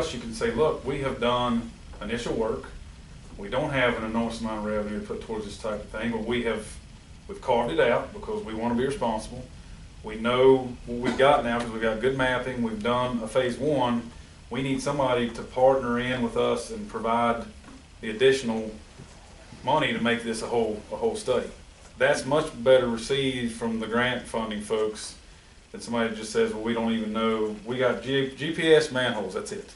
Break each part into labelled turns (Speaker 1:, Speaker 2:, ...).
Speaker 1: else, you can say, look, we have done initial work. We don't have an enormous amount of revenue to put towards this type of thing, but we've carved it out because we want to be responsible. We know what we've got now because we've got good mapping. We've done a phase one. We need somebody to partner in with us and provide the additional money to make this a whole study. That's much better received from the grant funding folks than somebody that just says, well, we don't even know. We got GPS manholes, that's it.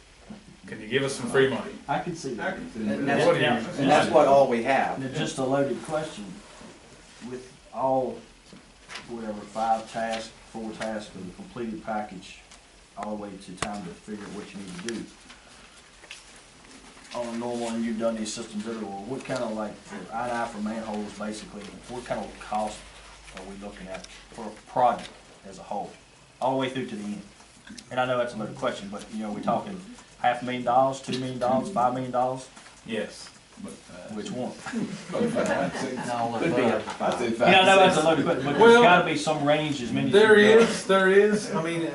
Speaker 1: Can you give us some free money?
Speaker 2: I can see that.
Speaker 3: And that's what all we have.
Speaker 2: And just a loaded question. With all, whatever, 5 tasks, 4 tasks for the completed package, all the way to time to figure out what you need to do. On a normal, and you've done these systems everywhere, what kind of, like, for I&I for manholes, basically, what kind of cost are we looking at for a project as a whole, all the way through to the end? And I know that's a loaded question, but, you know, we're talking $500,000, $2 million, $5 million?
Speaker 1: Yes.
Speaker 2: Which one?
Speaker 3: Could be.
Speaker 2: Yeah, I know that's a loaded question, but there's gotta be some range as many.
Speaker 1: There is. I mean,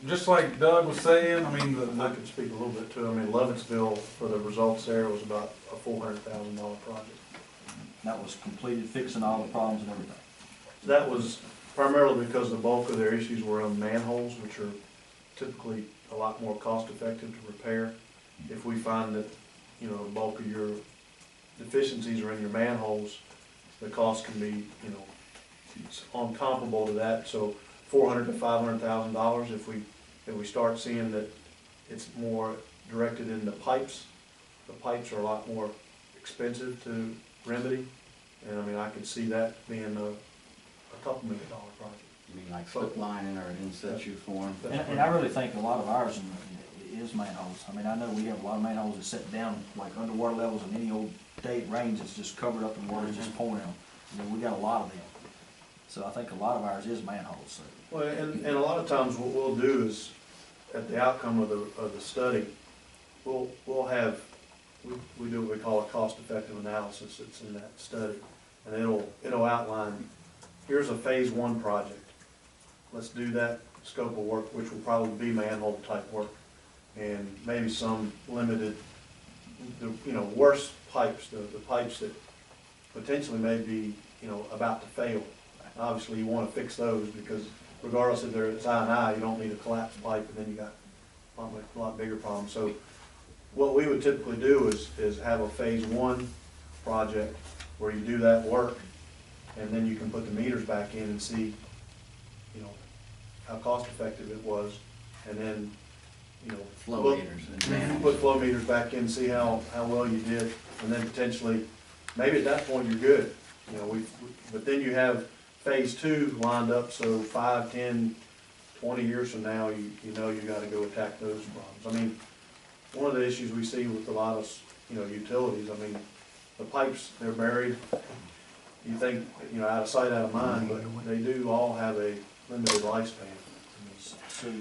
Speaker 1: just like Doug was saying, I mean,
Speaker 4: I could speak a little bit to it. I mean, Loventsville, for the results there, was about a $400,000 project.
Speaker 2: That was completed, fixing all the problems and everything.
Speaker 4: That was primarily because the bulk of their issues were on manholes, which are typically a lot more cost effective to repair. If we find that, you know, the bulk of your deficiencies are in your manholes, the cost can be, you know, it's comparable to that. So $400,000 to $500,000 if we start seeing that it's more directed into pipes. The pipes are a lot more expensive to remedy, and I mean, I could see that being a couple $1 million project.
Speaker 3: You mean like slip lining or an in-situ form?
Speaker 2: And I really think a lot of ours is manholes. I mean, I know we have a lot of manholes that sit down like underwater levels, and any old day it rains, it's just covered up in water, it's just pouring out. I mean, we got a lot of them. So I think a lot of ours is manholes. So.
Speaker 4: Well, and a lot of times what we'll do is, at the outcome of the study, we'll have, we do what we call a cost-effective analysis. It's in that study, and it'll outline, here's a phase 1 project. Let's do that scope of work, which will probably be manhole type work, and maybe some limited, you know, worse pipes, the pipes that potentially may be, you know, about to fail. Obviously, you want to fix those because regardless if it's I&I, you don't need a collapsed pipe, and then you got a lot bigger problems. So what we would typically do is have a phase 1 project where you do that work, and then you can put the meters back in and see, you know, how cost effective it was, and then, you know,
Speaker 3: Flow meters and
Speaker 4: put flow meters back in, see how well you did, and then potentially, maybe at that point you're good. You know, but then you have phase 2 lined up, so 5, 10, 20 years from now, you know you got to go attack those problems. I mean, one of the issues we see with a lot of, you know, utilities, I mean, the pipes, they're buried. You think, you know, out of sight, out of mind, but they do all have a limited lifespan.
Speaker 2: So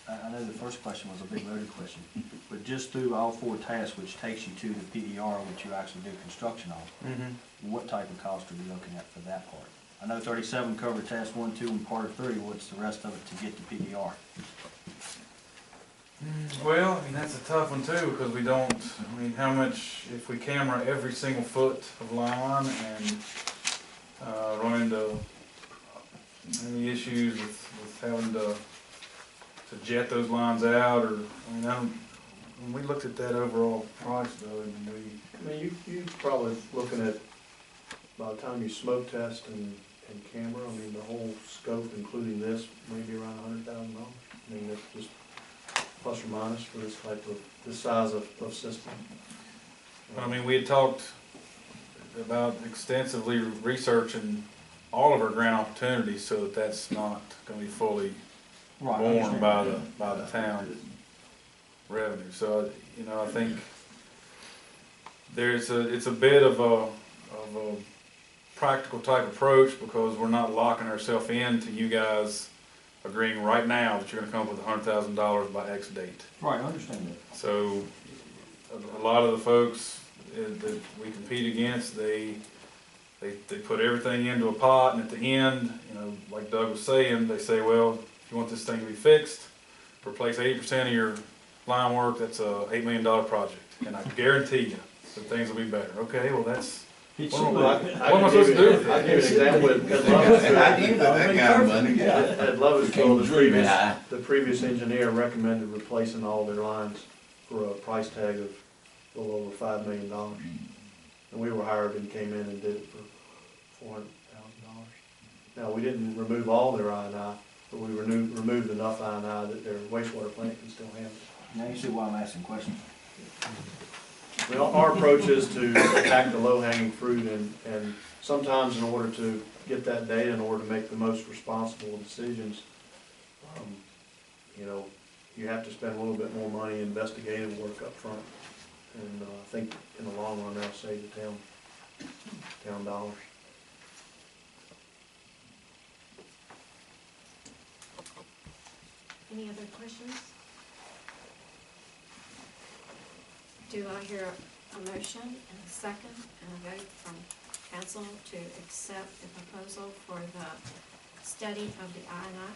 Speaker 2: I know the first question was a big loaded question, but just through all 4 tasks, which takes you to the PDR, which you actually do construction on, what type of cost are we looking at for that part? I know 37 covered task 1, 2, and part of 3. What's the rest of it to get to PDR?
Speaker 1: Well, I mean, that's a tough one too, because we don't, I mean, how much, if we camera every single foot of line and run into any issues with having to jet those lines out, or, I mean, when we looked at that overall price though, and
Speaker 4: I mean, you probably looking at, by the time you smoke test and camera, I mean, the whole scope, including this, maybe around $100,000. I mean, that's just plus or minus for this type of, this size of system.
Speaker 1: I mean, we had talked about extensively researching all of our grant opportunities so that that's not going to be fully borne by the town revenue. So, you know, I think it's a bit of a practical type approach, because we're not locking ourselves into you guys agreeing right now that you're going to come up with $100,000 by X date.
Speaker 2: Right, I understand that.
Speaker 1: So a lot of the folks that we compete against, they put everything into a pot, and at the end, you know, like Doug was saying, they say, well, if you want this thing to be fixed, replace 80% of your line work, that's a $8 million project, and I guarantee you that things will be better. Okay, well, that's,
Speaker 2: It
Speaker 1: Well,
Speaker 2: should
Speaker 1: what
Speaker 2: be.
Speaker 1: am I supposed to do with
Speaker 4: I'll
Speaker 1: it?
Speaker 4: give you an example at Lovett's. At Lovett's, the previous engineer recommended replacing all their lines for a price tag of a little over $5 million. And we were hired and came in and did it for $400,000. Now, we didn't remove all their I&I, but we removed enough I&I that their wastewater plant can still handle it.
Speaker 2: Now you see why I'm asking questions.
Speaker 4: Well, our approach is to attack the low-hanging fruit, and sometimes in order to get that data, in order to make the most responsible decisions, you know, you have to spend a little bit more money in investigative work up front. And I think in the long run, that'll save the town dollars.
Speaker 5: Any other questions? Do I hear a motion and a second and a vote from council to accept the proposal for the study of the I&I?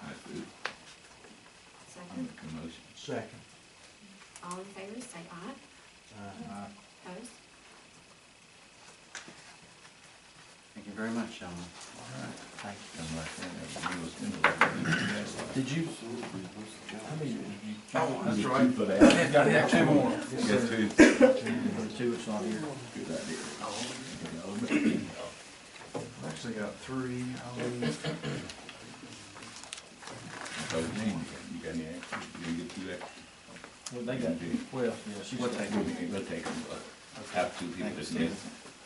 Speaker 6: I do. I'll
Speaker 5: Second.
Speaker 6: make a motion.
Speaker 2: Second.
Speaker 5: All in favor, say aye. Opposed?
Speaker 3: Thank you very much, gentlemen.
Speaker 6: All right.
Speaker 2: Thank
Speaker 6: Come right in, everybody was in the.
Speaker 2: you. Did you? How many?
Speaker 1: oh, that's
Speaker 6: Two
Speaker 1: right.
Speaker 6: for that.
Speaker 1: Got two more.
Speaker 6: Got two.
Speaker 2: Two, it's not here.
Speaker 6: Good idea.
Speaker 1: Actually got three. I'll leave.
Speaker 6: So, you got any extra? You gonna get two extra?
Speaker 2: Well, they got, well, yeah, she's.
Speaker 6: We'll take them, have two people that's missing.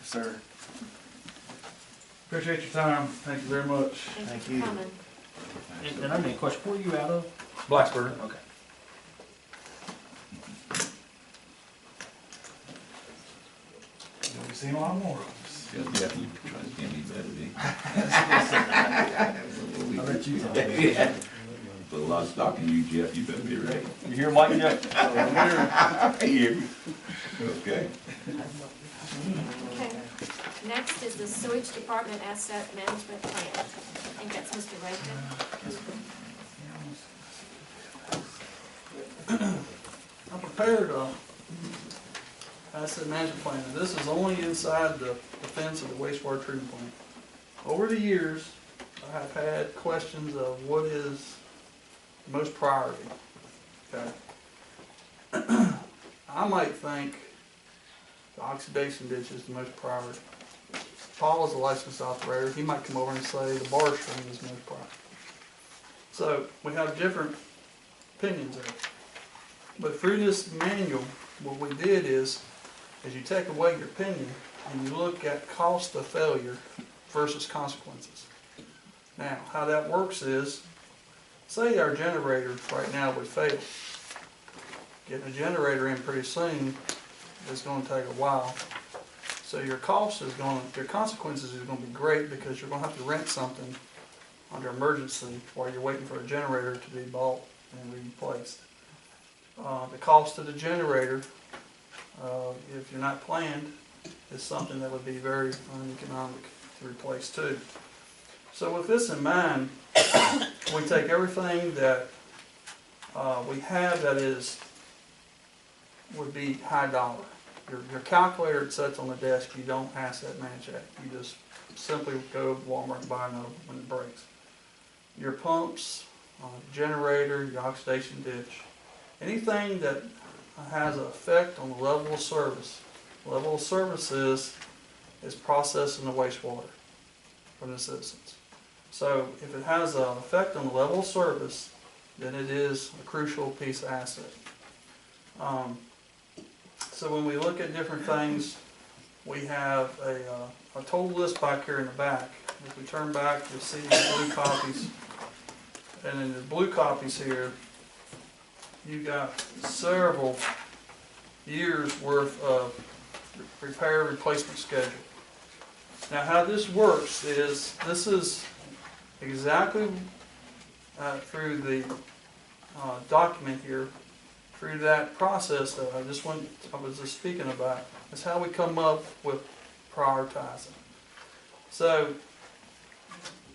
Speaker 1: Sir. Appreciate your time. Thank you very much.
Speaker 5: Thank you for coming.
Speaker 2: And I mean, question, where are you out of?
Speaker 1: Blacksburg.
Speaker 2: Okay.
Speaker 1: You'll be seeing a lot more of us.
Speaker 6: You'll definitely try to get me better, D.
Speaker 2: I'll let you talk.
Speaker 6: Yeah. Put a lot of stock in you, Jeff, you better be ready.
Speaker 2: You hear Mike yet?
Speaker 6: Hear me? Okay.
Speaker 5: Okay. Next is the sewage department asset management plan. I think that's Mr. Rankin.
Speaker 7: I prepared a asset management plan, and this is only inside the fence of the wastewater treatment plant. Over the years, I have had questions of what is most priority, okay? I might think the oxidation ditch is the most priority. Paul is a licensed operator, he might come over and say the bar stream is most priority. So, we have different opinions of it. But through this manual, what we did is you take away your opinion and you look at cost of failure versus consequences. Now, how that works is, say our generator right now would fail. Getting a generator in pretty soon is going to take a while. So your consequences is going to be great because you're going to have to rent something under emergency while you're waiting for a generator to be bought and replaced. The cost of the generator, if you're not planned, is something that would be very uneconomic to replace too. So with this in mind, we take everything that we have that would be high dollar. Your calculator that sits on the desk, you don't asset manage that. You just simply go to Walmart and buy another when it breaks. Your pumps, generator, your oxidation ditch, anything that has an effect on the level of service. Level of service is processing the wastewater from the citizens. So if it has an effect on the level of service, then it is a crucial piece of asset. So when we look at different things, we have a total list back here in the back. If we turn back, you'll see the blue copies. And in the blue copies here, you got several years worth of repair replacement schedule. Now how this works is, this is exactly through the document here, through that process that I was just speaking about, is how we come up with prioritizing. So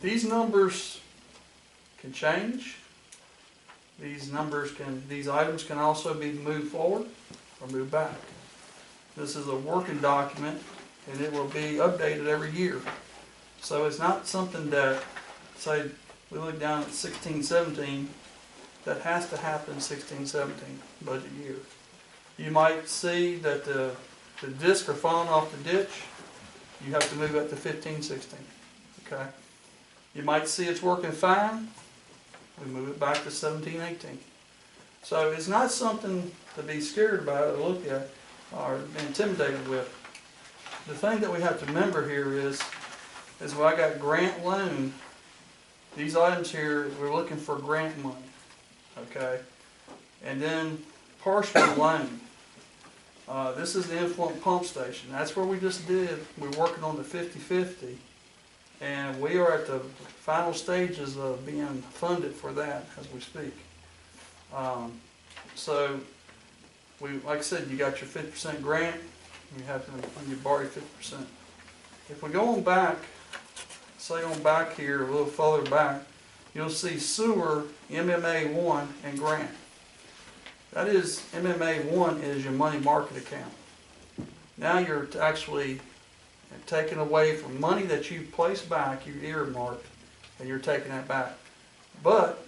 Speaker 7: these numbers can change. these items can also be moved forward or moved back. This is a working document, and it will be updated every year. So it's not something that, say, we look down at 16-17, that has to happen 16-17 budget year. You might see that the discs are falling off the ditch. You have to move it to 15-16. Okay. You might see it's working fine. We move it back to 17-18. So it's not something to be scared about or look at or be intimidated with. The thing that we have to remember here is when I got grant loan, these items here, we're looking for grant money. Okay. And then partial loan. This is the influent pump station. That's where we just did. We're working on the 50/50. And we are at the final stages of being funded for that as we speak. So, like I said, you got your 50% grant, you borrow 50%. If we go on back, say on back here, a little further back, you'll see sewer, MMA 1, and grant. That is, MMA 1 is your money market account. Now you're actually taking away from money that you placed back, you earmarked, and you're taking that back. But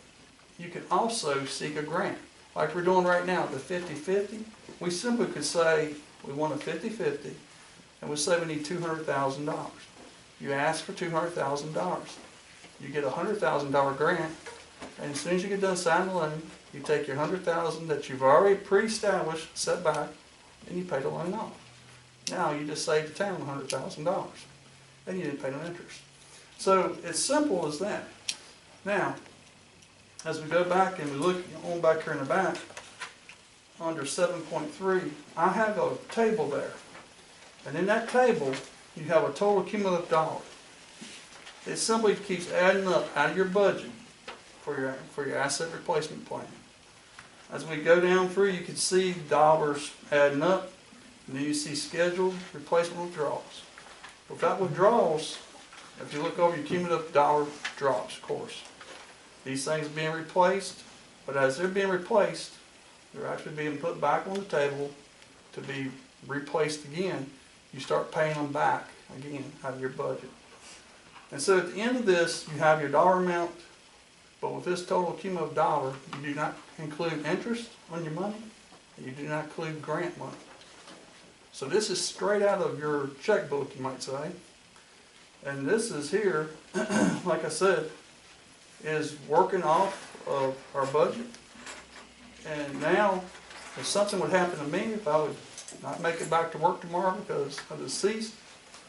Speaker 7: you can also seek a grant. Like we're doing right now, the 50/50, we simply could say we want a 50/50, and we say we need $200,000. You ask for $200,000. You get a $100,000 grant, and as soon as you get done signing the loan, you take your $100,000 that you've already pre-established, set back, and you pay the loan off. Now you just saved the town $100,000, and you didn't pay no interest. So it's simple as that. Now, as we go back and we look on back here in the back, under 7.3, I have a table there. And in that table, you have a total cumulative dollar. It simply keeps adding up out of your budget for your asset replacement plan. As we go down through, you can see dollars adding up, and then you see scheduled replacement withdrawals. Without withdrawals, if you look over, your cumulative dollar drops, of course. These things are being replaced, but as they're being replaced, they're actually being put back on the table to be replaced again. You start paying them back again out of your budget. And so at the end of this, you have your dollar amount, but with this total cumulative dollar, you do not include interest on your money, and you do not include grant money. So this is straight out of your checkbook, you might say. And this is here, like I said, is working off of our budget. And now, if something would happen to me, if I would not make it back to work tomorrow because of deceased,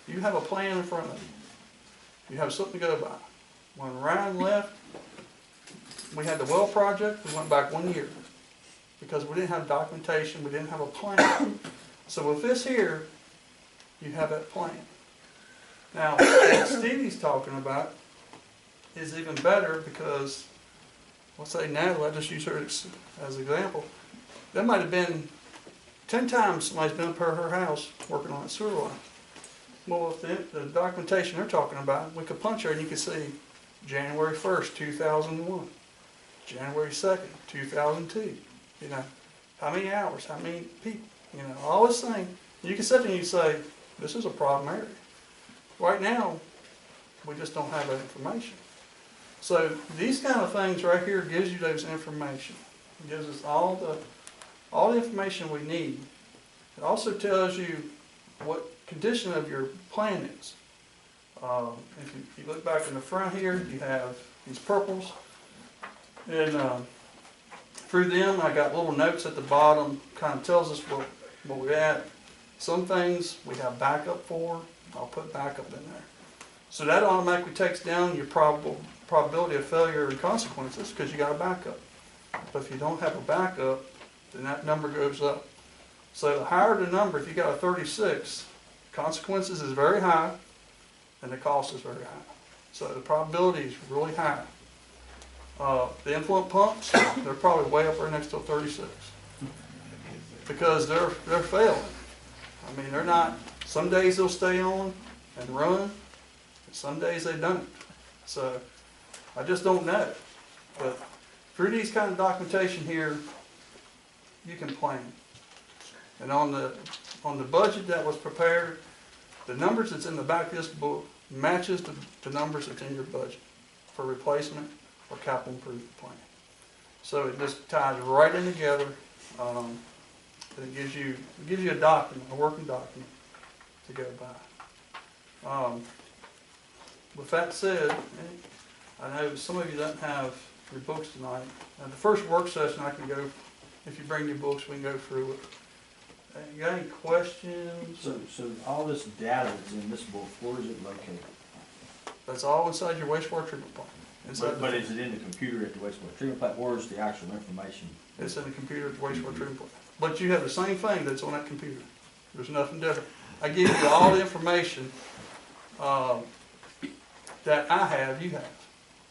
Speaker 7: you have a plan in front of you. You have something to go by. When Ryan left, we had the well project, we went back 1 year because we didn't have documentation, we didn't have a plan. So with this here, you have that plan. Now, what Stevie's talking about is even better because, let's say Natalie, I just use her as an example. That might have been 10 times somebody's been up her house working on that sewer line. Well, with the documentation they're talking about, we could punch her and you could see January 1st, 2001, January 2nd, 2002, you know, how many hours, how many people, you know, all this thing. You can sit there and you say, this is a problem area. Right now, we just don't have that information. So these kind of things right here gives you those information. It gives us all the information we need. It also tells you what condition of your plan is. If you look back in the front here, you have these purples. And through them, I got little notes at the bottom, kind of tells us what we're at. Some things we have backup for. I'll put backup in there. So that automatically takes down your probability of failure and consequences because you got a backup. But if you don't have a backup, then that number goes up. So the higher the number, if you got a 36, consequences is very high and the cost is very high. So the probability is really high. The influent pumps, they're probably way up there next to a 36 because they're failing. I mean, they're not, some days they'll stay on and run, and some days they don't. So I just don't know. But through these kind of documentation here, you can plan. And on the budget that was prepared, the numbers that's in the back of this book matches the numbers that's in your budget for replacement or capital improvement plan. So it just ties right in together, and it gives you a document, a working document to go by. With that said, I know some of you don't have your books tonight. The first work session I can go, if you bring your books, we can go through it. You got any questions?
Speaker 2: So all this data that's in this book, where is it located?
Speaker 7: That's all inside your wastewater treatment plant.
Speaker 2: But is it in the computer at the wastewater treatment plant? Where is the actual information?
Speaker 7: It's in the computer at the wastewater treatment plant. But you have the same thing that's on that computer. There's nothing different. I give you all the information that I have, you have.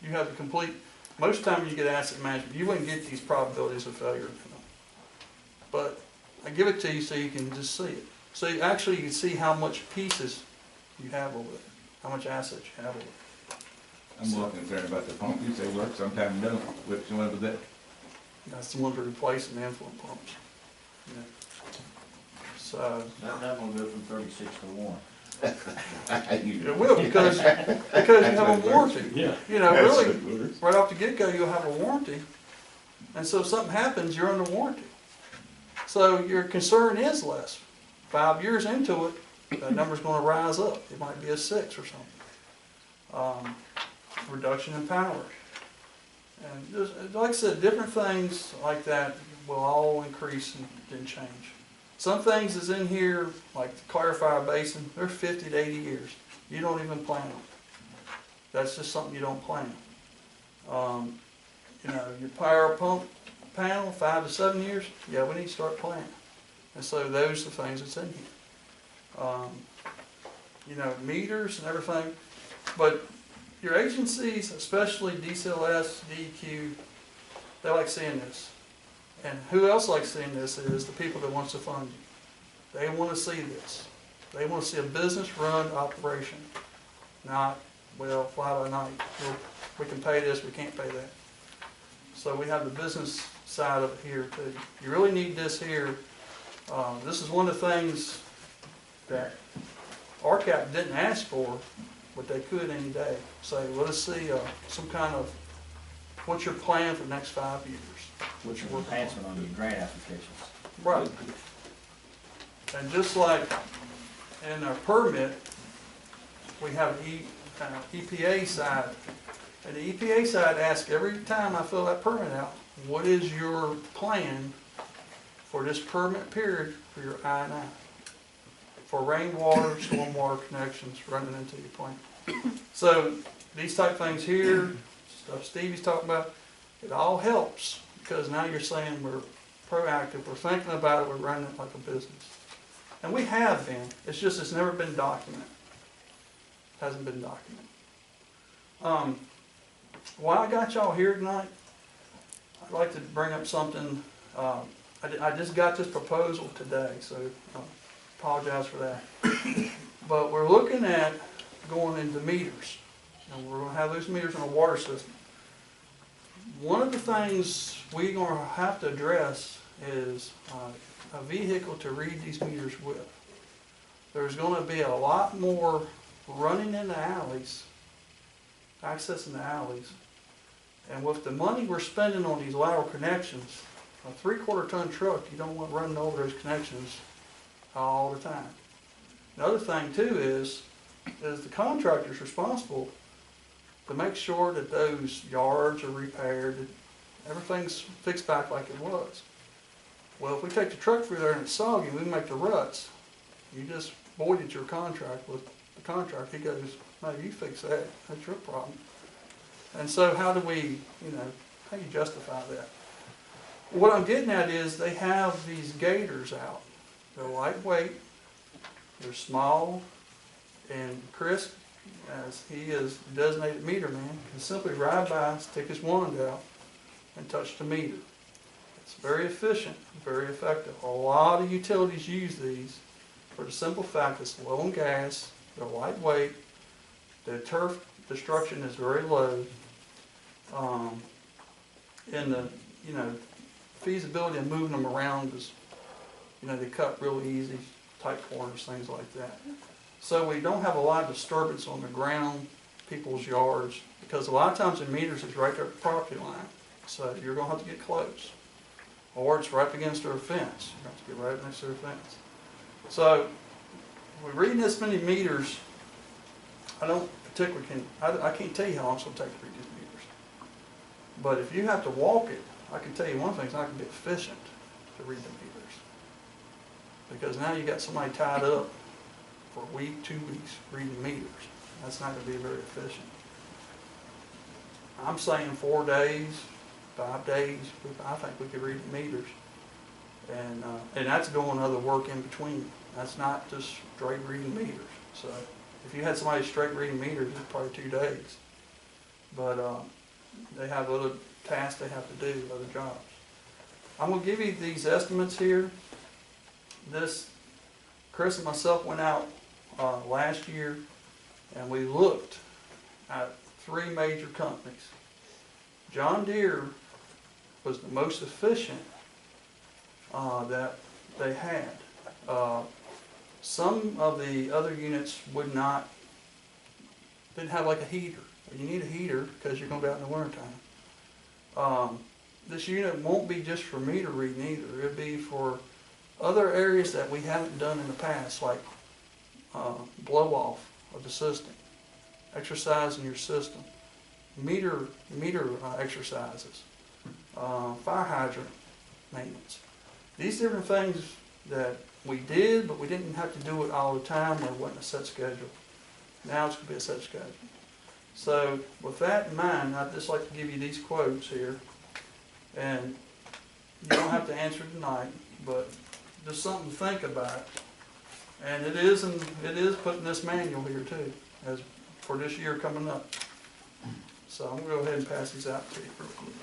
Speaker 7: You have the complete, most of the time when you get asset management, you wouldn't get these probabilities of failure. But I give it to you so you can just see it. So you can see how much pieces you have over there, how much assets you have over there.
Speaker 6: I'm more concerned about the pump. You say work, sometimes don't. Which one was that?
Speaker 7: That's the ones that are replacing the influent pumps. Yeah. So
Speaker 2: That one go from 36 to 1.
Speaker 7: it will because you have a warranty.
Speaker 2: Yeah.
Speaker 7: You know, really, right off the get-go, you'll have a warranty. And so if something happens, you're under warranty. So your concern is less. 5 years into it, that number's going to rise up. It might be a 6 or something. Reduction in power. And just, like I said, different things like that will all increase and change. Some things is in here, like the clarifier basin, they're 50 to 80 years. You don't even plan them. That's just something you don't plan. You know, your power pump panel, 5 to 7 years, yeah, we need to start planning. And so those are the things that's in here. You know, meters and everything. But your agencies, especially DCLS, DEQ, they like seeing this. And who else likes seeing this is the people that wants to fund you. They want to see this. They want to see a business-run operation, not, well, fly by night. We can pay this, we can't pay that. So we have the business side of it here too. You really need this here. This is one of the things that RCAP didn't ask for, but they could any day. Say, let us see some kind of, what's your plan for the next 5 years?
Speaker 2: Which is enhancement on your grant applications.
Speaker 7: Right. And just like in our permit, we have an EPA side. And the EPA side asks every time I fill that permit out, what is your plan for this permit period for your I&I? For rainwater, stormwater connections running into your plant. So these type things here, stuff Stevie's talking about, it all helps because now you're saying we're proactive, we're thinking about it, we're running it like a business. And we have been, it's just it's never been documented. It hasn't been documented. While I got y'all here tonight, I'd like to bring up something. I just got this proposal today, so I apologize for that. But we're looking at going into meters. And we're going to have those meters in a water system. One of the things we're going to have to address is a vehicle to read these meters with. There's going to be a lot more running in the alleys, accessing the alleys. And with the money we're spending on these lateral connections, a 3/4 ton truck, you don't want running over those connections all the time. Another thing too is the contractor's responsible to make sure that those yards are repaired, that everything's fixed back like it was. Well, if we take the truck through there and it's soggy, we make the ruts. You just voided your contract with the contractor. He goes, no, you fix that. That's your problem. And so how do we, how do you justify that? What I'm getting at is they have these gators out. They're lightweight, they're small, and Chris, as he is designated meter man, can simply ride by, stick his wand out, and touch the meter. It's very efficient, very effective. A lot of utilities use these for the simple fact it's low on gas, they're lightweight, the turf destruction is very low, in the, you know, feasibility of moving them around is, you know, they cut real easy, tight corners, things like that. So we don't have a lot of disturbance on the ground, people's yards, because a lot of times the meters is right there at the property line. So you're gonna have to get close. Or it's right up against their fence. You have to get right next to their fence. So, we're reading this many meters, I don't particularly I can't tell you how long it's gonna take to read these meters. But if you have to walk it, I can tell you one thing, it's not gonna be efficient to read the meters. Because now you got somebody tied up for a week, 2 weeks, reading meters. That's not gonna be very efficient. I'm saying 4 days, 5 days, I think we could read the meters. And that's doing other work in between. That's not just straight reading meters. So if you had somebody straight reading meters, it's probably 2 days. But they have other tasks they have to do, other jobs. I'm gonna give you these estimates here. Chris and myself went out last year and we looked at 3 major companies. John Deere was the most efficient that they had. Some of the other units didn't have like a heater. You need a heater because you're going to be out in the wintertime. This unit won't be just for meter reading either. It'll be for other areas that we haven't done in the past, like blow off of the system, exercise in your system, meter exercises, fire hydrant maintenance. These different things that we did, but we didn't have to do it all the time, or it wasn't a set schedule. Now it's going to be a set schedule. So with that in mind, I'd just like to give you these quotes here, and you don't have to answer tonight, but just something to think about. And it is put in this manual here too, as for this year coming up. So I'm going to go ahead and pass these out to you real quick.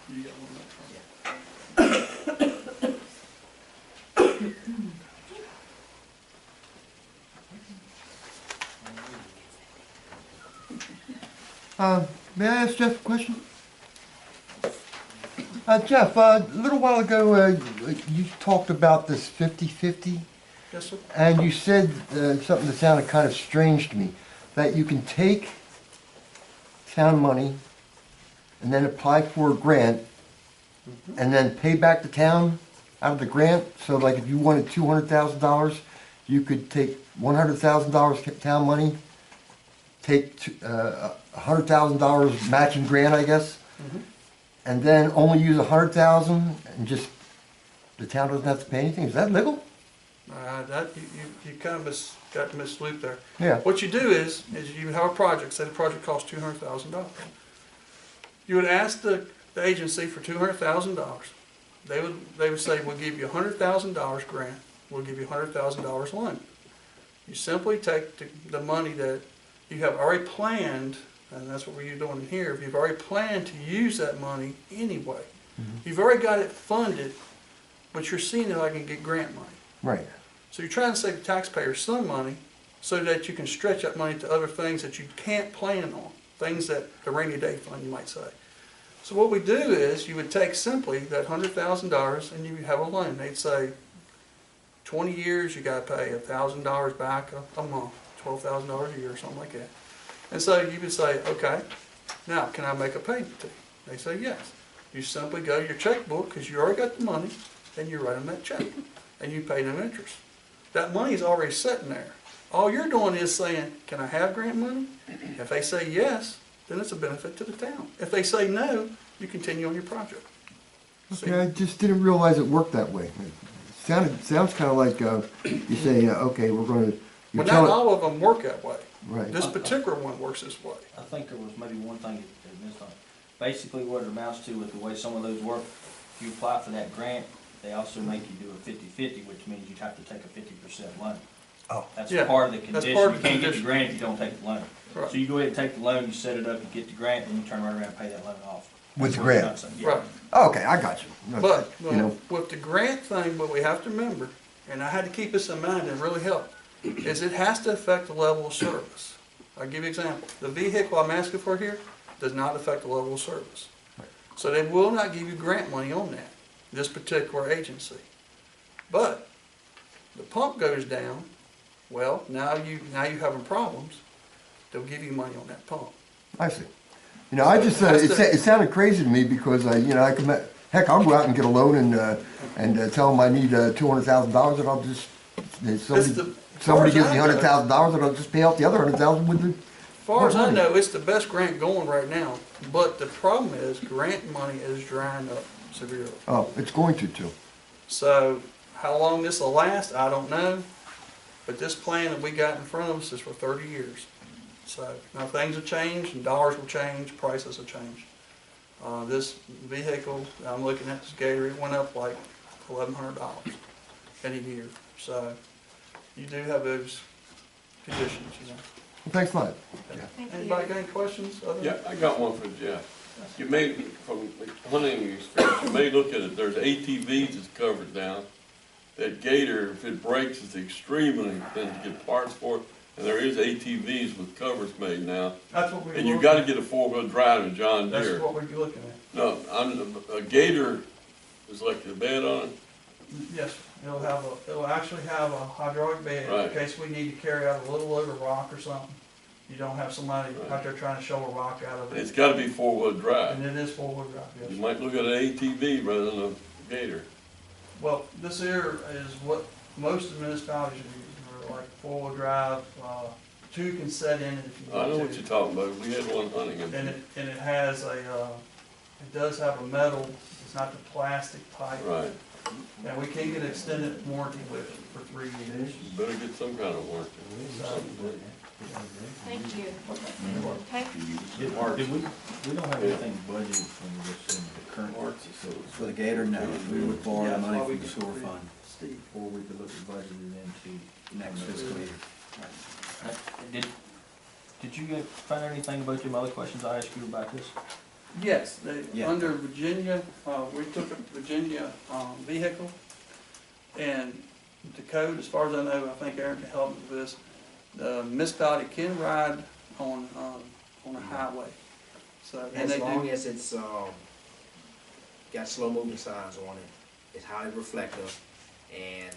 Speaker 7: You got one up front.
Speaker 8: May I ask Jeff a question? Jeff, a little while ago, you talked about this 50-50,
Speaker 7: Yes, sir.
Speaker 8: and you said something that sounded kind of strange to me, that you can take town money and then apply for a grant and then pay back the town out of the grant. So like if you wanted $200,000, you could take $100,000 town money, take $100,000 matching grant, I guess, and then only use $100,000 and just the town doesn't have to pay anything. Is that legal?
Speaker 7: That you kind of got mislooped there.
Speaker 8: Yeah.
Speaker 7: What you do is you have a project. Say the project costs $200,000. You would ask the agency for $200,000. They would say, we'll give you $100,000 grant. We'll give you $100,000 loan. You simply take the money that you have already planned, and that's what we're doing here. If you've already planned to use that money anyway, you've already got it funded, but you're seeing if I can get grant money.
Speaker 8: Right.
Speaker 7: So you're trying to save the taxpayer some money so that you can stretch that money to other things that you can't plan on, things that the rainy day fund, you might say. So what we do is you would take simply that $100,000 and you have a loan. They'd say 20 years you got to pay $1,000 back a month, $12,000 a year or something like that. And so you would say, okay, now can I make a payment to you? They say yes. You simply go to your checkbook because you already got the money and you write them that check and you pay them interest. That money is already sitting there. All you're doing is saying, can I have grant money? If they say yes, then it's a benefit to the town. If they say no, you continue on your project.
Speaker 8: Okay, I just didn't realize it worked that way. It sounds kind of like you say, okay, we're going to.
Speaker 7: Well, not all of them work that way.
Speaker 8: Right.
Speaker 7: This particular one works this way.
Speaker 2: I think there was maybe one thing that missed on. Basically what it amounts to with the way some of those work, if you apply for that grant, they also make you do a 50-50, which means you'd have to take a 50% loan.
Speaker 8: Oh.
Speaker 2: That's
Speaker 7: Yeah,
Speaker 2: part of the
Speaker 7: that's
Speaker 2: condition.
Speaker 7: part of
Speaker 2: You
Speaker 7: the
Speaker 2: can't get the
Speaker 7: condition.
Speaker 2: grant if you don't take the loan.
Speaker 7: Right.
Speaker 2: So you go ahead and take the loan, you set it up, you get the grant, then you turn right around and pay that loan off.
Speaker 8: With
Speaker 2: That's
Speaker 8: the
Speaker 2: what you're
Speaker 8: grant.
Speaker 2: saying. Yeah.
Speaker 7: Right.
Speaker 8: Okay, I got you.
Speaker 7: But
Speaker 8: you know.
Speaker 7: with the grant thing, what we have to remember, and I had to keep this in mind and really help, is it has to affect the level of service. I'll give you an example. The vehicle I'm asking for here does not affect the level of service. So they will not give you grant money on that, this particular agency. But the pump goes down, well, now you having problems, they'll give you money on that pump.
Speaker 8: I see. You know, I just, it sounded crazy to me because, you know, heck, I'll go out and get a loan and tell them I need $200,000 and I'll just, somebody gives me $100,000 and I'll just pay out the other $100,000 with the.
Speaker 7: As far as I know, it's the best grant going right now, but the problem is grant money is drying up severely.
Speaker 8: Oh, it's going to too.
Speaker 7: So how long this will last, I don't know, but this plan that we got in front of us is for 30 years. So now things have changed and dollars will change, prices will change. This vehicle, I'm looking at this Gator, it went up like $1,100 in a year. So you do have those conditions, you know.
Speaker 8: Well, thanks a lot.
Speaker 5: Thank you.
Speaker 7: Anybody got any questions?
Speaker 9: Yeah, I got one for Jeff. You may, from hunting experience, you may look at it, there's ATVs that's covered now. That Gator, if it breaks, it's extremely expensive to get parts for it. And there is ATVs with covers made now.
Speaker 7: That's what we're
Speaker 9: And you gotta get a four-wheel drive in John Deere.
Speaker 7: That's what we're looking at.
Speaker 9: No, a Gator is like the bed on it.
Speaker 7: Yes, it'll actually have a hydraulic bed in
Speaker 9: Right.
Speaker 7: case we need to carry out a little load of rock or something. You don't have somebody
Speaker 9: Right.
Speaker 7: out there trying to shovel rock out of
Speaker 9: And it's
Speaker 7: it.
Speaker 9: gotta be four-wheel drive.
Speaker 7: And it is four-wheel drive,
Speaker 9: You
Speaker 7: yes.
Speaker 9: might look at an ATV rather than a Gator.
Speaker 7: Well, this here is what most of the municipalities are using, are like four-wheel drive, two can set in it if you
Speaker 9: I know
Speaker 7: want
Speaker 9: what
Speaker 7: to.
Speaker 9: you're talking about, we had one hunting.
Speaker 7: And it has a, it does have a metal, it's not the plastic pipe.
Speaker 9: Right,
Speaker 7: And we can get extended warranty with it for 3 years.
Speaker 9: you better get some kind of warranty.
Speaker 5: Thank you. Okay,
Speaker 2: We don't have anything budgeted from this in the current work, so
Speaker 3: For the Gator, no, we would borrow
Speaker 7: Yeah,
Speaker 3: the money
Speaker 7: well, we
Speaker 3: from the
Speaker 7: could-
Speaker 3: sewer fund
Speaker 2: before we could look at budgeting into.
Speaker 3: next fiscal year.
Speaker 2: Did you find out anything about your other questions I asked you about this?
Speaker 7: Yes,
Speaker 3: Yeah.
Speaker 7: under Virginia, we took a Virginia, vehicle, and the code, as far as I know, I think Aaron can help me with this, the municipality can ride on a highway. So, and
Speaker 10: As
Speaker 7: they
Speaker 10: long
Speaker 7: do,
Speaker 10: as it's, got slow moving signs on it, it's highly reflective, and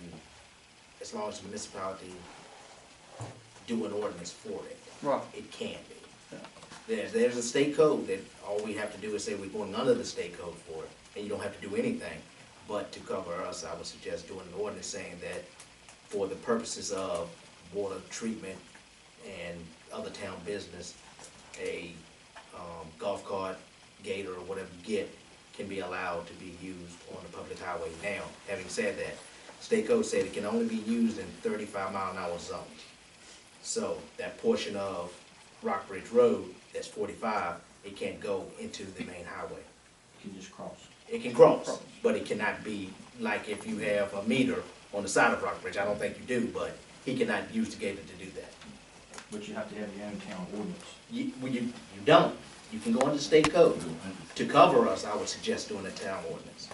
Speaker 10: as long as the municipality do an ordinance for it,
Speaker 7: right,
Speaker 10: it can be.
Speaker 7: Yeah.
Speaker 10: There's a state code that all we have to do is say we're going under the state code for it, and you don't have to do anything. But to cover us, I would suggest doing an ordinance saying that for the purposes of water treatment and other town business, a golf cart, Gator, or whatever you get, can be allowed to be used on the public highway. Now, having said that, state code said it can only be used in 35-mile-an-hour zones. So that portion of Rockbridge Road, that's 45, it can't go into the main highway.
Speaker 2: You can just cross.
Speaker 10: It can cross, but it cannot be like if you have a meter on the side of Rockbridge. I don't think you do, but he cannot use the Gator to do that.
Speaker 2: But you have to have your own town ordinance.
Speaker 10: You don't. You can go under the state code. To cover us, I would suggest doing a town ordinance.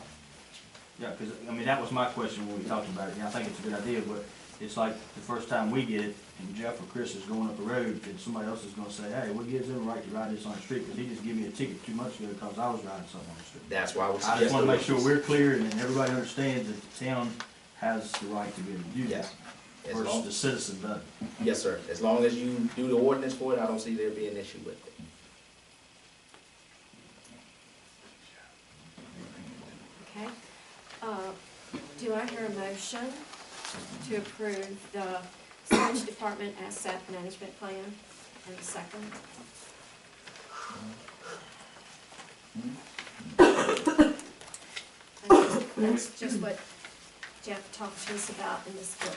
Speaker 2: Yeah, because, I mean, that was my question when we talked about it, and I think it's a good idea, but it's like the first time we get it, and Jeff or Chris is going up the road, and somebody else is gonna say, hey, what gives them the right to ride this on the street? Because he just gave me a ticket 2 months ago because I was riding something on the street.
Speaker 10: That's why I would
Speaker 2: I
Speaker 10: suggest.
Speaker 2: just wanna
Speaker 10: the
Speaker 2: make sure
Speaker 10: ordinance.
Speaker 2: we're clear and everybody understands that the town has the right to be able to do that.
Speaker 10: Yes. As
Speaker 2: Versus
Speaker 10: long-
Speaker 2: the citizen doesn't.
Speaker 10: Yes, sir. As long as you do the ordinance for it, I don't see there being an issue with it.
Speaker 5: okay. Do I hear a motion to approve the sewage department asset management plan and a second? That's just what Jeff talked to us about in this book.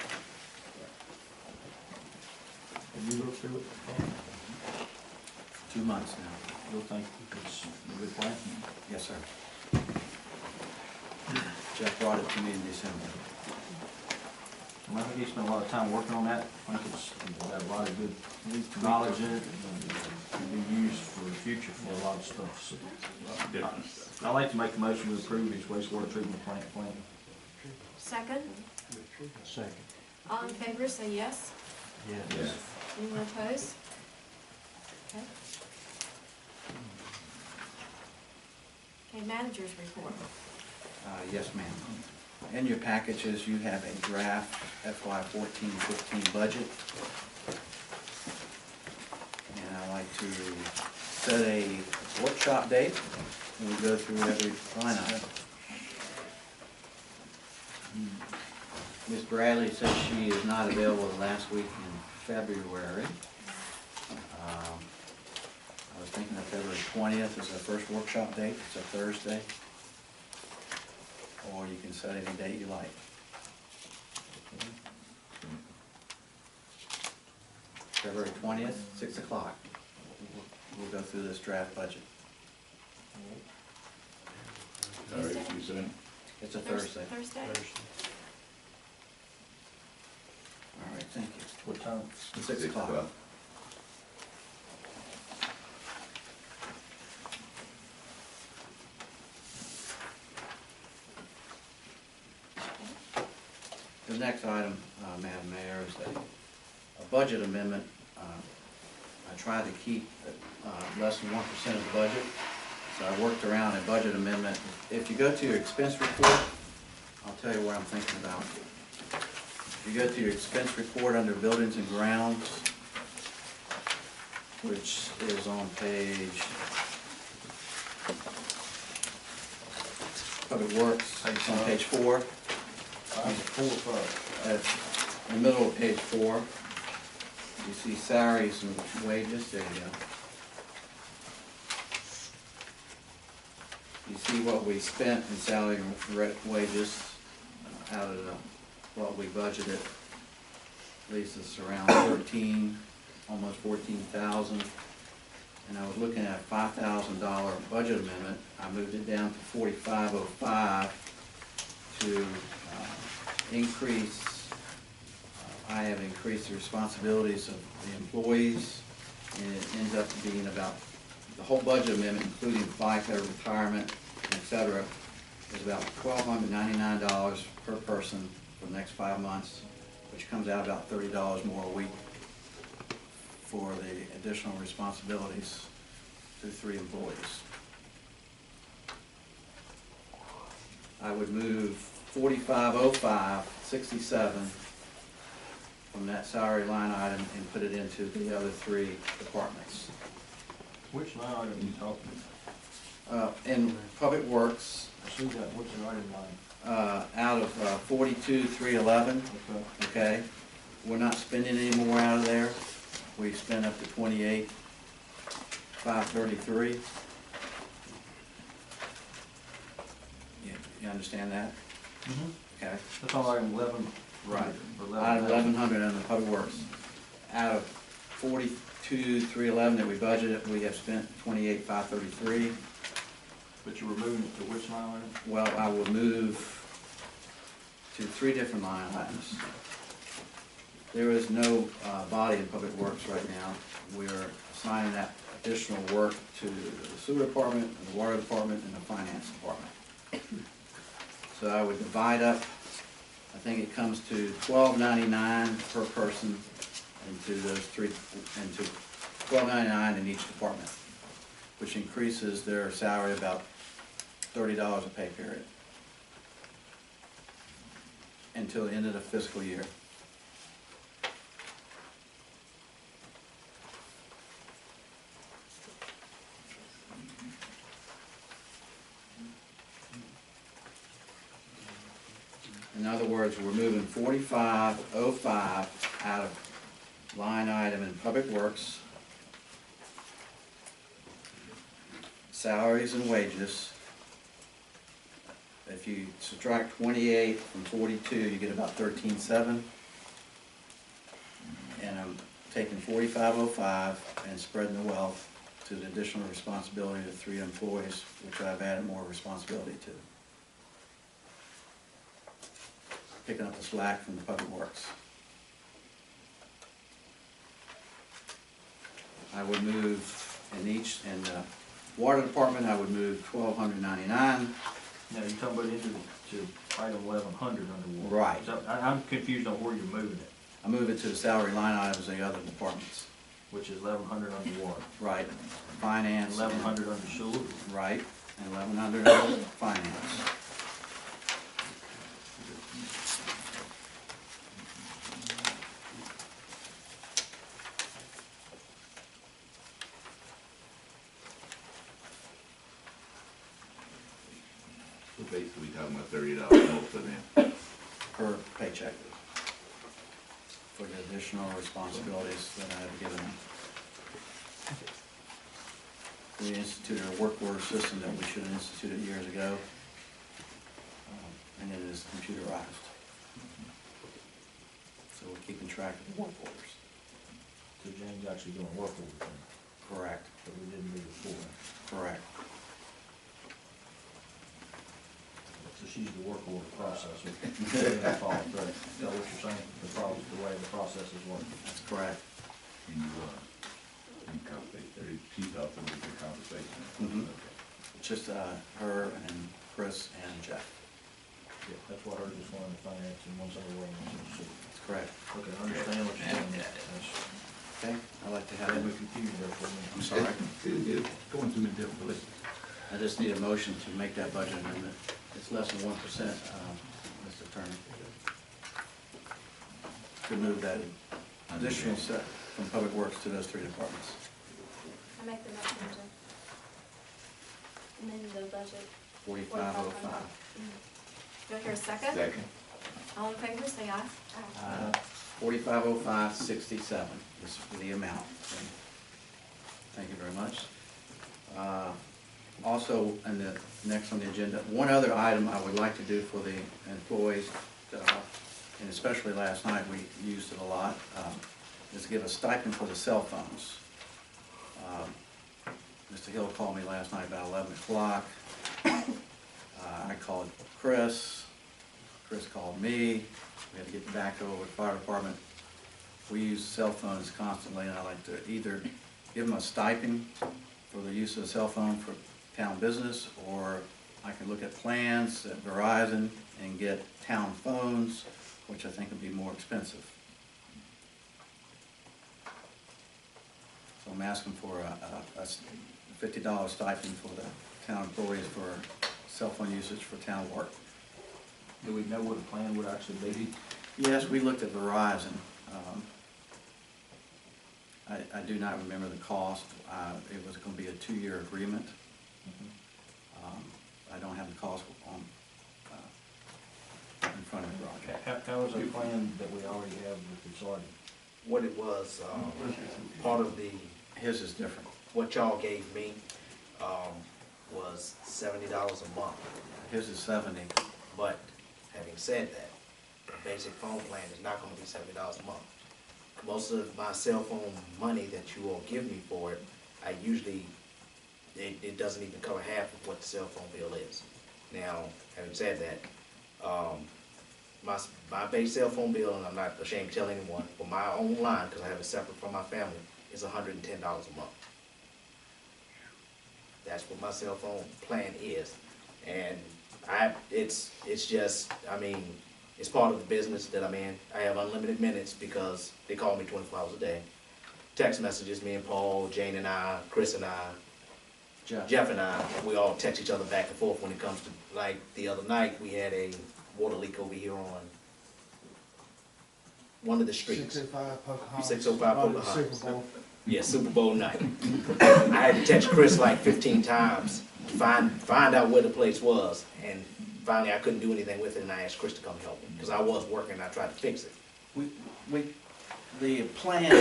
Speaker 2: Have you looked through it?
Speaker 3: 2 months now.
Speaker 2: You'll think it's a good plan?
Speaker 3: Yes, sir. Jeff brought it to me in December.
Speaker 2: Well, I think you spent a lot of time working on that. I think it's got a lot of good knowledge in it and can be used for the future for a lot of stuff. So, I'd like to make a motion to approve his wastewater treatment plant plan.
Speaker 5: Second?
Speaker 2: Second.
Speaker 5: All in favor, say yes.
Speaker 2: Yes.
Speaker 5: Anyone opposed? Okay. Okay, managers report.
Speaker 3: Yes, ma'am. In your packages, you have a draft FY 14-15 budget. And I'd like to set a workshop date, and we go through every line item. Ms. Bradley says she is not available the last week in February. I was thinking of February 20th is our first workshop date. It's a Thursday. Or you can set any date you like. February 20th, 6 o'clock. We'll go through this draft budget.
Speaker 6: All right, you said,
Speaker 3: It's a Thursday.
Speaker 5: Thursday?
Speaker 3: All right, thank you.
Speaker 2: What time?
Speaker 3: 6 o'clock. The next item, Madam Mayor, is a budget amendment. I tried to keep less than 1% of the budget, so I worked around a budget amendment. If you go to your expense report, I'll tell you what I'm thinking about. If you go to your expense report under Buildings and Grounds, which is on page, Public Works, it's on page 4. In the middle of page 4, you see salaries and wages. There you go. You see what we spent in salary and wages out of what we budgeted. At least it's around 13, almost 14,000. And I was looking at a $5,000 budget amendment. I moved it down to 4,505 to increase. I have increased the responsibilities of the employees, and it ends up being about, the whole budget amendment, including FICA, retirement, et cetera, is about $1,299 per person for the next 5 months, which comes out about $30 more a week for the additional responsibilities to 3 employees. I would move 4505, 67 from that salary line item and put it into the other 3 departments.
Speaker 2: Which line item are you talking about?
Speaker 3: In Public Works,
Speaker 2: I see that, what's the item line?
Speaker 3: out of 42,311,
Speaker 2: Okay.
Speaker 3: okay? We're not spending any more out of there. We spent up to 28,533. You understand that?
Speaker 2: Mm-hmm.
Speaker 3: Okay.
Speaker 2: That's on item 11.
Speaker 3: Right.
Speaker 2: Or
Speaker 3: Out of 1,100 under Public Works. Out of 42,311 that we budgeted, we have spent 28,533.
Speaker 2: But you're removing it to which line item?
Speaker 3: Well, I will move to 3 different line items. There is no body in Public Works right now. We're assigning that additional work to the sewer department, and the water department, and the finance department. So I would divide up, I think it comes to $12.99 per person into those 3, into $12.99 in each department, which increases their salary about $30 a pay period until the end of the fiscal year. In other words, we're moving 4505 out of line item in Public Works, salaries and wages. If you subtract 28 from 42, you get about 13.7. And I'm taking 4505 and spreading the wealth to the additional responsibility of 3 employees, which I've added more responsibility to. Picking up the slack from the Public Works. I would move in the water department, I would move $1,299.
Speaker 2: Now, you're talking about into to item 1100 under water.
Speaker 3: Right.
Speaker 2: So I'm confused on where you're moving it.
Speaker 3: I move it to the salary line items in the other departments.
Speaker 2: Which is 1,100 under what?
Speaker 3: Right. Finance.
Speaker 2: 1,100 under sewer.
Speaker 3: Right, and 1,100 under finance.
Speaker 6: So basically, we talking about $30 more for them.
Speaker 3: Per paycheck for the additional responsibilities that I have given them. We instituted a work order system that we should have instituted years ago, and it is computerized. So we're keeping track of the work orders.
Speaker 2: So James actually doing work orders then,
Speaker 3: Correct,
Speaker 2: but we didn't do before.
Speaker 3: correct.
Speaker 2: So she's the work order processor. They don't follow through. Is that what you're saying? The way the process is working.
Speaker 3: That's correct.
Speaker 6: And you compensate, she's also with the compensation.
Speaker 3: Mhm.
Speaker 6: Okay.
Speaker 3: Just her and Chris and Jeff.
Speaker 2: Yeah, that's what I heard, just one in the finance and one's on the way.
Speaker 3: That's correct.
Speaker 2: Okay, I understand what you're saying. That's,
Speaker 3: Okay, I'd like to have
Speaker 2: had
Speaker 3: it.
Speaker 2: me confused there for a minute.
Speaker 3: I'm sorry.
Speaker 6: It's going through the different places.
Speaker 3: I just need a motion to make that budget amendment. It's less than 1%, Mr. Attorney. To move that additional set from Public Works to those 3 departments.
Speaker 5: I make the motion to amend the budget.
Speaker 3: 4505.
Speaker 5: Do I hear a second?
Speaker 6: Second.
Speaker 5: All in favor, say aye.
Speaker 3: 4505.67 is the amount. Thank you very much. Also, and the next on the agenda, one other item I would like to do for the employees, and especially last night, we used it a lot, is give a stipend for the cell phones. Mr. Hill called me last night about 11 o'clock. I called Chris. Chris called me. We had to get back over with the fire department. We use cell phones constantly, and I like to either give them a stipend for the use of the cell phone for town business, or I can look at plans at Verizon and get town phones, which I think would be more expensive. So I'm asking for a $50 stipend for the town employees for cell phone usage for town work.
Speaker 2: Do we know what the plan would actually be?
Speaker 3: Yes, we looked at Verizon. I do not remember the cost. It was going to be a 2-year agreement. I don't have the cost on, in front of me, Roger.
Speaker 2: How is our plan that we already have with the sergeant?
Speaker 10: What it was, part of the,
Speaker 3: His is different.
Speaker 10: what y'all gave me, was $70 a month.
Speaker 3: His is 70.
Speaker 10: But having said that, the basic phone plan is not gonna be $70 a month. Most of my cell phone money that you all give me for it, I usually, it doesn't even cover half of what the cell phone bill is. Now, having said that, my base cell phone bill, and I'm not ashamed to tell anyone, for my own line, because I have it separate from my family, is $110 a month. That's what my cell phone plan is. And it's just, I mean, it's part of the business that I'm in. I have unlimited minutes because they call me 24 hours a day. Text messages, me and Paul, Jane and I, Chris and I, Jeff and I, we all text each other back and forth when it comes to, like, the other night, we had a water leak over here on one of the streets.
Speaker 11: 605 Pocahontas.
Speaker 10: 605
Speaker 11: Right at the
Speaker 10: Pocahontas.
Speaker 11: Super Bowl.
Speaker 10: Yeah, Super Bowl night. I had to text Chris like 15 times to find out where the place was, and finally I couldn't do anything with it, and I asked Chris to come help me, because I was working and I tried to fix it.
Speaker 3: The plan,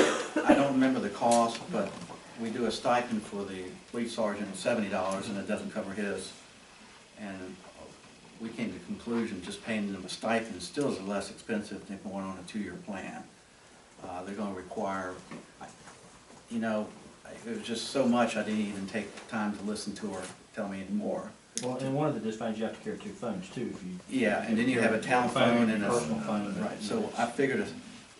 Speaker 3: I don't remember the cost, but we do a stipend for the police sergeant, $70, and it doesn't cover his. And we came to the conclusion, just paying them a stipend still is less expensive than going on a 2-year plan. They're gonna require, you know, it was just so much, I didn't even take time to listen to her tell me anymore.
Speaker 2: Well, in one of the dispatches, you have to carry 2 phones too, if you.
Speaker 3: Yeah, and then you have a town phone and a.
Speaker 2: Personal phone.
Speaker 3: Right, so I figured,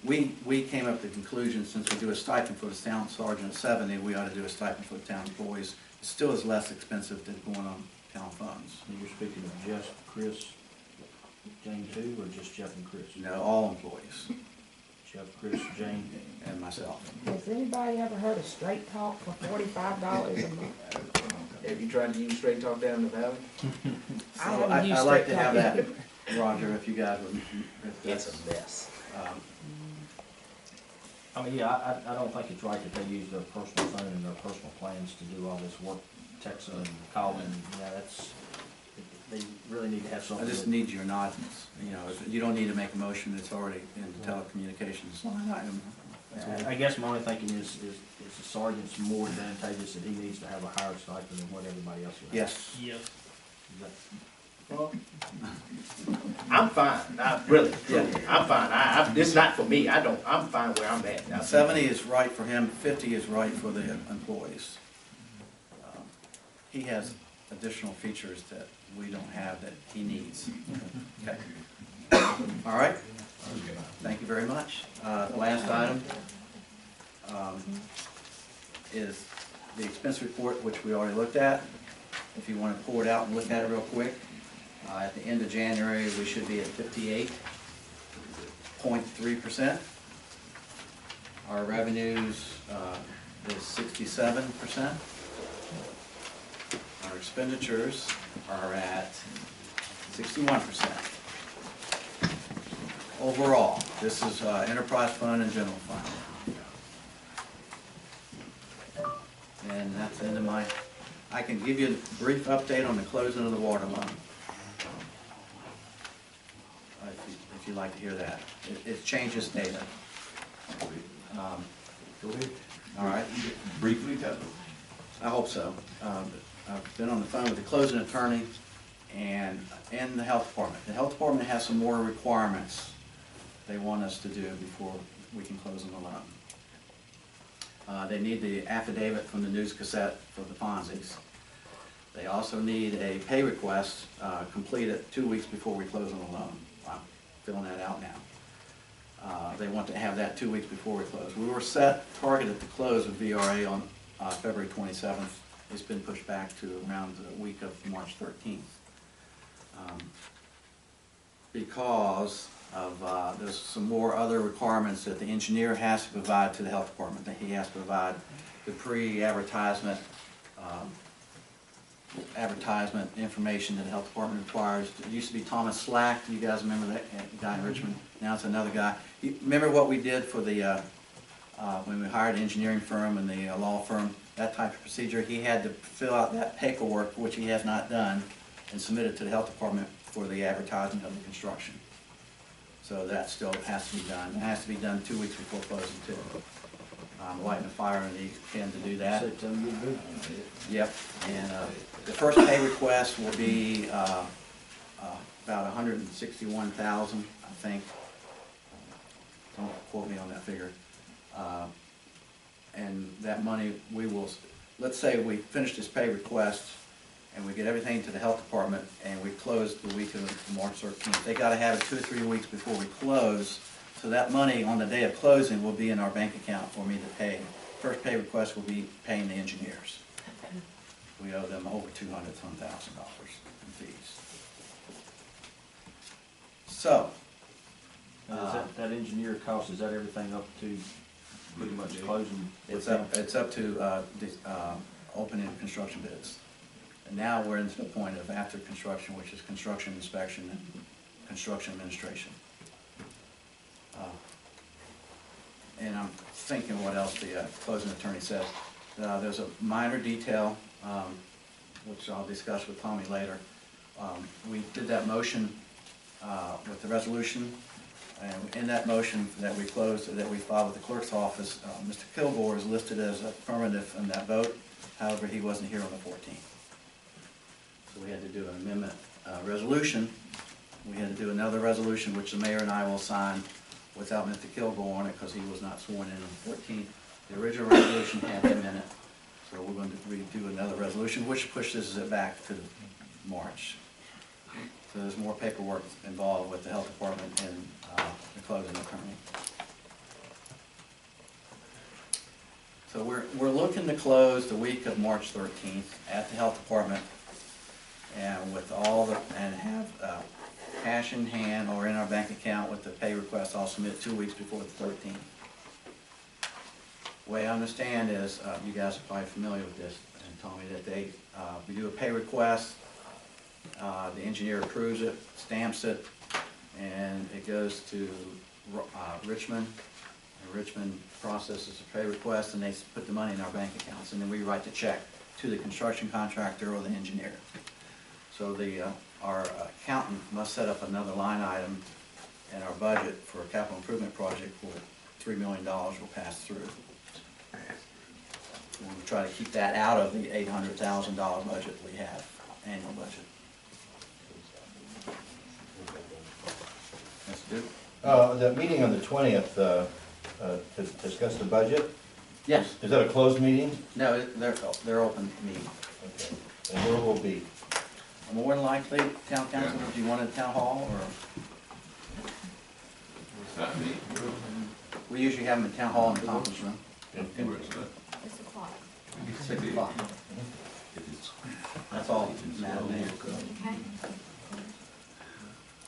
Speaker 3: we came up with the conclusion, since we do a stipend for the town sergeant at 70, we ought to do a stipend for the town employees. It still is less expensive than going on town phones.
Speaker 2: And you're speaking of just Chris, Jane too, or just Jeff and Chris?
Speaker 3: You know, all employees.
Speaker 2: Jeff, Chris, Jane.
Speaker 3: and myself.
Speaker 11: Has anybody ever heard of Straight Talk for $45 a month?
Speaker 10: Have you tried to use Straight Talk down in the valley?
Speaker 3: So
Speaker 11: haven't
Speaker 3: I'd
Speaker 11: used
Speaker 3: like
Speaker 11: Straight
Speaker 3: to have
Speaker 11: Talk.
Speaker 3: that, Roger, if you guys would. if
Speaker 10: It's
Speaker 3: that's,
Speaker 10: a mess.
Speaker 2: I mean, yeah, I don't think it's right that they use their personal phone and their personal plans to do all this work, texting and calling, yeah, that's, they really need to have
Speaker 3: I
Speaker 2: something.
Speaker 3: just
Speaker 2: that-
Speaker 3: need your nod, you know, you don't need to make a motion, it's already in the telecommunications line item. That's all.
Speaker 2: I guess my only thinking is the sergeant's more advantageous that he needs to have a higher stipend than what everybody else would have.
Speaker 3: Yes.
Speaker 2: Yes.
Speaker 10: I'm fine, really, I'm fine. This is not for me, I'm fine where I'm at.
Speaker 3: Now, 70 is right for him, 50 is right for the employees. He has additional features that we don't have that he needs. Okay. All right? Thank you very much. The last item is the expense report, which we already looked at. If you want to pull it out and look at it real quick. At the end of January, we should be at 58.3%. Our revenues is 67%. Our expenditures are at 61%. Overall, this is enterprise fund and general fund. And that's the end of my, I can give you a brief update on the closing of the water line. If you'd like to hear that. It changes data.
Speaker 6: Go ahead.
Speaker 3: All right.
Speaker 6: Briefly tell us.
Speaker 3: I hope so. I've been on the phone with the closing attorney and the health department. The health department has some more requirements they want us to do before we can close on the loan. They need the affidavit from the news cassette for the Fonzies. They also need a pay request completed 2 weeks before we close on the loan. I'm filling that out now. They want to have that 2 weeks before we close. We were targeted to close with VRA on February 27th. It's been pushed back to around the week of March 13th. Because of, there's some more other requirements that the engineer has to provide to the health department. That he has to provide the pre-advertisement advertisement information that the health department requires. It used to be Thomas Slack. Do you guys remember that guy in Richmond? Now it's another guy. You remember what we did for the when we hired an engineering firm and the law firm, that type of procedure? He had to fill out that paperwork, which he has not done, and submit it to the health department for the advertisement of the construction. So that still has to be done. It has to be done 2 weeks before closing too. Lighting a fire and he can to do that. Yep. And the first pay request will be about $161,000, I think. Don't quote me on that figure. And that money we will, let's say we finish this pay request and we get everything to the health department and we close the week of March 13th. They gotta have it 2 or 3 weeks before we close, so that money on the day of closing will be in our bank account for me to pay. First pay request will be paying the engineers. We owe them over $200,000 in fees. So.
Speaker 2: Now, is that engineer cost, is that everything up to pretty much closing?
Speaker 3: It's up to opening construction bids. And now we're into the point of after construction, which is construction inspection and construction administration. And I'm thinking what else the closing attorney said. There's a minor detail, which I'll discuss with Tommy later. We did that motion with the resolution. And in that motion that we closed, that we filed with the clerk's office, Mr. Kilgore is listed as affirmative in that vote. However, he wasn't here on the 14th. So we had to do an amendment resolution. We had to do another resolution, which the mayor and I will sign without Mr. Kilgore on it because he was not sworn in on the 14th. The original resolution had him in it. So we're going to redo another resolution, which pushes it back to March. So there's more paperwork involved with the health department and the closing attorney. So we're looking to close the week of March 13th at the health department, and with all the and have cash in hand or in our bank account with the pay request, I'll submit 2 weeks before the 13th. The way I understand is, you guys are probably familiar with this, and told me that we do a pay request, the engineer approves it, stamps it, and it goes to Richmond. And Richmond processes the pay request, and they put the money in our bank accounts, and then we write the check to the construction contractor or the engineer. So our accountant must set up another line item in our budget for a capital improvement project where $3 million will pass through. And we try to keep that out of the $800,000 budget we have, annual budget. Yes, Duke?
Speaker 12: The meeting on the 20th, to discuss the budget,
Speaker 3: Yes.
Speaker 12: is that a closed meeting?
Speaker 3: No, they're open meeting.
Speaker 12: Okay. And where will it be?
Speaker 3: More than likely, town council, do you want it at town hall, or? We usually have them at town hall in the conference room.
Speaker 5: It's o'clock.
Speaker 3: 6 o'clock. That's all, Madam Mayor.
Speaker 5: Okay.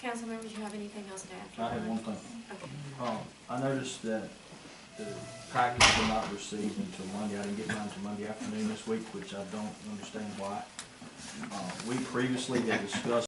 Speaker 5: Council members, you have anything else to add?
Speaker 2: I have one thing.
Speaker 5: Okay.
Speaker 2: I noticed that the package was not received until Monday. I didn't get mine until Monday afternoon this week, which I don't understand why. We previously had discussed